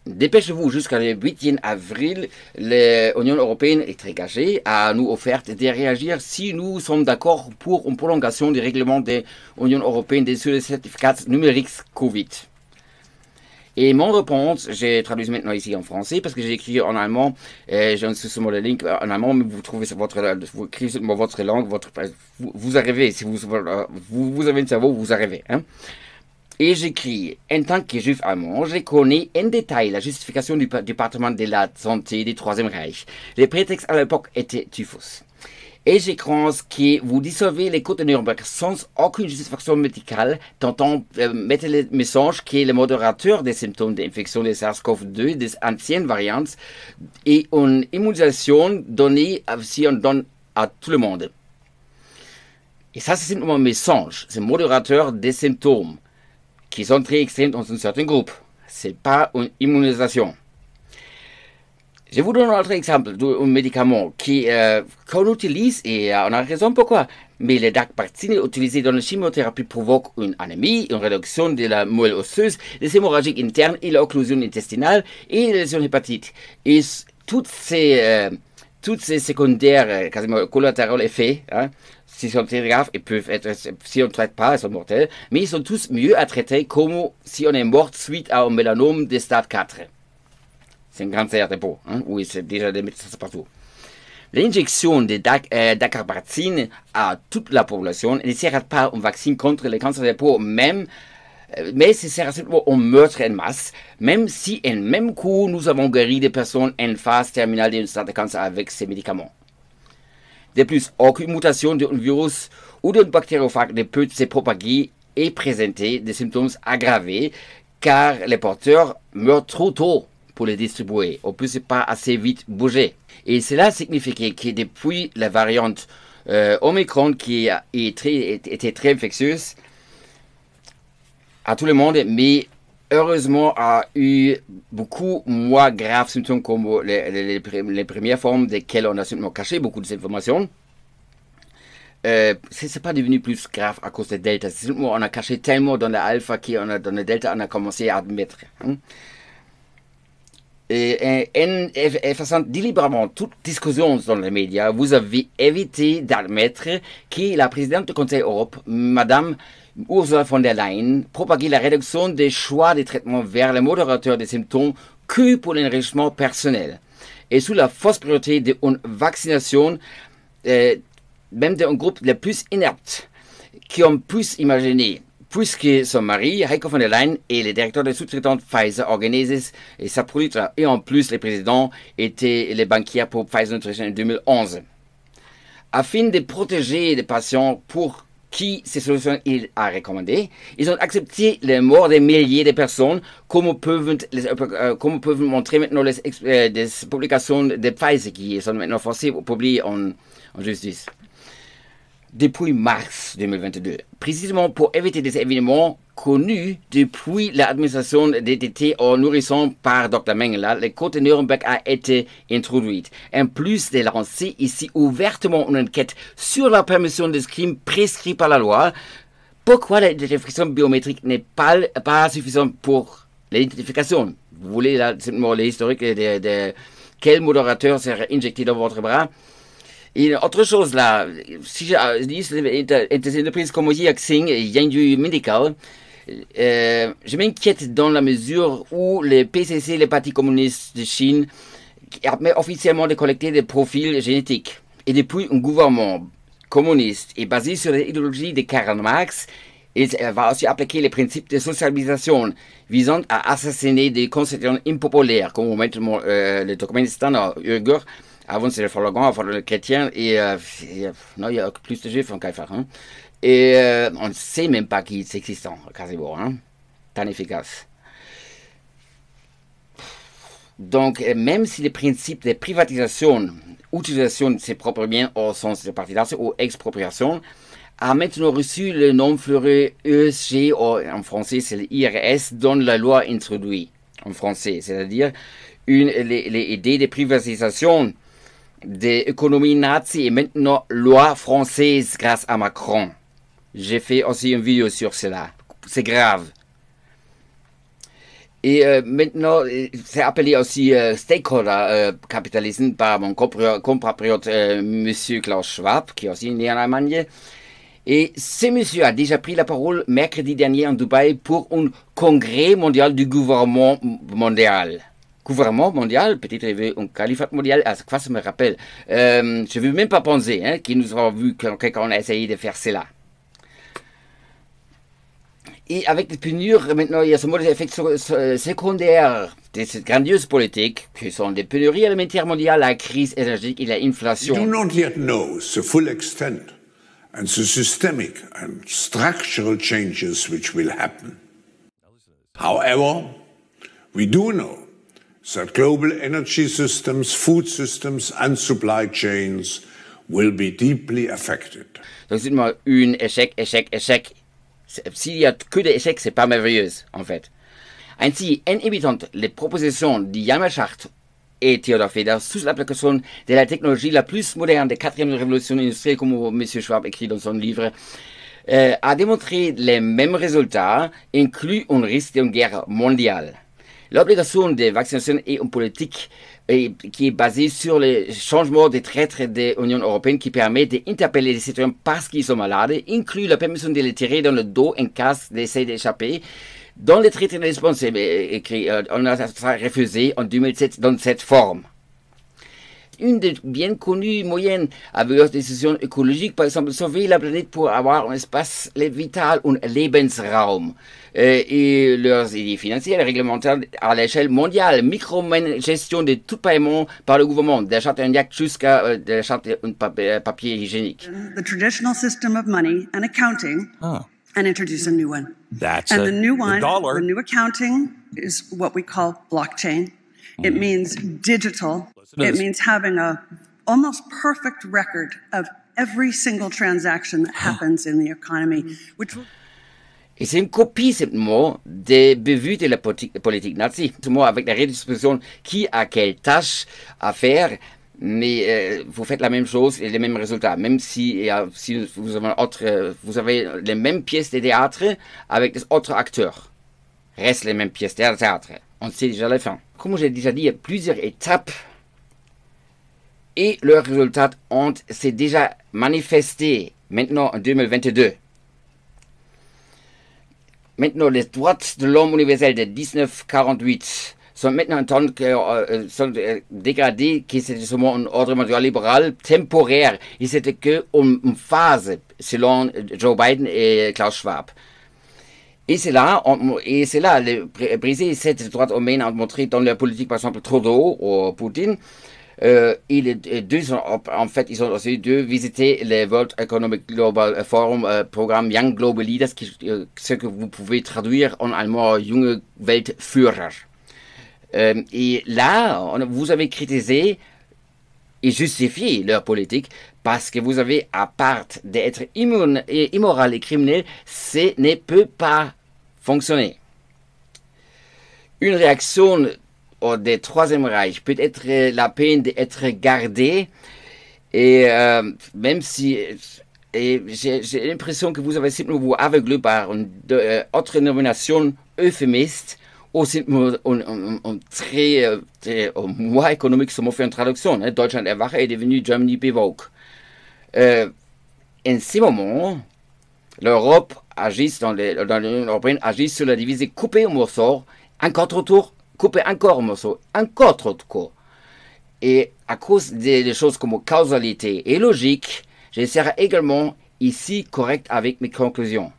Dépêchez-vous, jusqu'à le 8 avril, l'Union européenne est engagée à nous offrir de réagir si nous sommes d'accord pour une prolongation du règlement de l'Union européenne sur les certificats numériques Covid. Et mon réponse, j'ai traduit maintenant ici en français parce que j'ai écrit en allemand. J'ai un sur le link en allemand, mais vous trouvez vous écrivez votre langue, vous arrivez. Si vous avez un cerveau, vous arrivez. Hein? Et j'écris, en tant que juif allemand, je connais en détail la justification du département de la santé du Troisième Reich. Les prétextes à l'époque étaient typhus. Et je crois que vous dissolvez les codes de Nuremberg sans aucune justification médicale, tentant mettre le message que le modérateur des symptômes d'infection de SARS-CoV-2 des anciennes variantes et une immunisation donnée si on donne à tout le monde. Et ça, c'est simplement un message, c'est modérateur des symptômes qui sont très extrêmes dans un certain groupe. Ce n'est pas une immunisation. Je vous donne un autre exemple d'un médicament qu'on utilise et on a raison pourquoi. Mais le dacarbazine utilisé dans la chimiothérapie provoque une anémie, une réduction de la moelle osseuse, des hémorragies internes et l'occlusion intestinale et les lésions hépatiques. Et toutes ces secondaires, quasiment collatéraux effets, hein, si sont très graves, ils peuvent être, si on ne traite pas, ils sont mortels, mais ils sont tous mieux à traiter comme si on est mort suite à un mélanome de stade 4. C'est un cancer de peau, hein? Oui, c'est déjà des médecins partout. L'injection de dacarbazine à toute la population ne sera pas un vaccin contre le cancer de peau, mais ce sera simplement un meurtre en masse, même si en même coup nous avons guéri des personnes en phase terminale d'un stade de cancer avec ces médicaments. De plus, aucune mutation d'un virus ou d'un bactériophage ne peut se propager et présenter des symptômes aggravés, car les porteurs meurent trop tôt pour les distribuer. On ne peut pas assez vite bouger. Et cela signifie que depuis la variante Omicron qui était très infectieuse à tout le monde, mais heureusement a eu beaucoup moins graves symptômes comme les premières formes desquelles on a simplement caché beaucoup d'informations. Ce n'est pas devenu plus grave à cause de Delta. C'est simplement on a caché tellement dans l'alpha qu'on a dans le Delta on a commencé à admettre. Hein. En faisant délibérément toute discussion dans les médias, vous avez évité d'admettre que la présidente du Conseil Europe, Madame Ursula von der Leyen, propaguait la réduction des choix de traitement vers les modérateurs des symptômes que pour l'enrichissement personnel. Et sous la fausse priorité d'une vaccination, même d'un groupe les plus inertes, qui ont pu imaginer. Puisque son mari, Heiko von der Leyen, et le directeur de sous-traitant Pfizer organise et sa production, et en plus les présidents étaient les banquiers pour Pfizer Nutrition en 2011. Afin de protéger les patients pour qui ces solutions il a recommandées, ils ont accepté les morts des milliers de personnes, comme peuvent montrer maintenant des publications de Pfizer qui sont maintenant forcées pour publier en justice. Depuis mars 2022, précisément pour éviter des événements connus depuis l'administration DDT en nourrissant par Dr Mengele, le code de Nuremberg a été introduit. En plus de lancer ici ouvertement une enquête sur la permission des crimes prescrits par la loi, pourquoi l'identification biométrique n'est pas suffisante pour l'identification? Vous voulez là, simplement l'historique de quel modérateur sera injecté dans votre bras? Et autre chose là, si je dis des entreprises comme Jiaxing et Yangju Medical, je m'inquiète dans la mesure où le PCC, le Parti communiste de Chine, admet officiellement de collecter des profils génétiques. Et depuis un gouvernement communiste et basé sur l'idéologie de Karl Marx, il va aussi appliquer les principes de socialisation visant à assassiner des concitoyens impopulaires, comme maintenant le Turkménistan, Uyghur. Avant, c'est le Falun avant le chrétien, et non, il y a plus de juifs en Kaifar. Hein. Et on ne sait même pas qui est existant, quasiment, hein. Tant efficace. Donc, même si les principes de privatisation, utilisation de ses propres biens au sens de participation ou expropriation, a maintenant reçu le nom fleuri ESG, en français c'est l'IRS, dont la loi introduit en français, c'est-à-dire les idées de privatisation de l'économie nazie et maintenant loi française grâce à Macron. J'ai fait aussi une vidéo sur cela. C'est grave. Et maintenant, c'est appelé aussi stakeholder capitalisme par mon compatriote Monsieur Klaus Schwab, qui est aussi né en Allemagne. Et ce monsieur a déjà pris la parole mercredi dernier en Dubaï pour un congrès mondial du gouvernement mondial. Gouvernement mondial, peut-être un califat mondial, à quoi ça me rappelle. Je ne veux même pas penser qu'il nous avons vu quand on a essayé de faire cela. Et avec les pénuries, maintenant, il y a ce mode d'effet secondaire de cette grandiose politique, qui sont les pénuries alimentaires mondiales, la crise énergétique et l'inflation. We do not yet know the full extent and the systemic and structural changes which will happen. However, we do know that global energy systems, food systems and supply chains will be deeply affected. Donc, c'est un échec. S'il y a que des échecs, c'est pas merveilleux, en fait. Ainsi, en évitant les propositions de Yamashart et Theodor Feder sous l'application de la technologie la plus moderne de la 4e révolution industrielle, comme M. Schwab écrit dans son livre, a démontré les mêmes résultats, inclus un risque d'une guerre mondiale. L'obligation de vaccination est une politique qui est basée sur le changement des traités de l'Union européenne qui permet d'interpeller les citoyens parce qu'ils sont malades, inclut la permission de les tirer dans le dos en cas d'essai d'échapper. Dans le traité de Lisbonne, c'est écrit, on a refusé en 2007 dans cette forme. Une des bien connues moyennes avec leurs décisions écologiques, par exemple, sauver la planète pour avoir un espace vital, un Lebensraum. Et leurs idées financières et réglementaires à l'échelle mondiale, micro-gestion de tout paiement par le gouvernement, d'achat d'un yacht jusqu'à l'achat d'un papier hygiénique. The traditional system of money and accounting and introduce a new one. The new one, the new accounting is what we call blockchain. It means digital. It means having a almost perfect record of every single transaction that happens in the economy, which will... Et c'est une copie simplement des bévues de la politique nazie. Simplement avec la redistribution qui a quelle tâche à faire, mais vous faites la même chose et les mêmes résultats. Même si vous avez les mêmes pièces de théâtre avec des autres acteurs. Restent les mêmes pièces de théâtre. On sait déjà la fin. Comme j'ai déjà dit, il y a plusieurs étapes et leurs résultats s'est déjà manifesté maintenant en 2022. Maintenant, les droits de l'homme universel de 1948 sont maintenant sont dégradés, que c'était seulement un ordre mondial libéral temporaire et c'était qu'une phase selon Joe Biden et Klaus Schwab. Et c'est là, briser cette droite humaine a montré dans leur politique, par exemple, Trudeau ou Poutine. Et les deux, en fait, ils ont aussi visité le World Economic Global Forum, programme Young Global Leaders, ce que vous pouvez traduire en allemand, junge Weltführer. Et là, vous avez critiqué et justifié leur politique parce que vous avez, à part d'être immoral et criminel, ce ne peut pas fonctionner. Une réaction du Troisième Reich peut être la peine d'être gardée et même si j'ai l'impression que vous avez simplement vous aveuglé par une autre nomination euphémiste ou simplement un très moi économique, ça m'a fait une traduction. Deutschland erwache est devenu Germany Bewog. En ce moment, l'Europe agit dans l'Union européenne, agit sur la divisée, couper un morceau, encore trop tour, couper encore un morceau, encore trop court. Et à cause des choses comme causalité et logique, je serai également ici correct avec mes conclusions.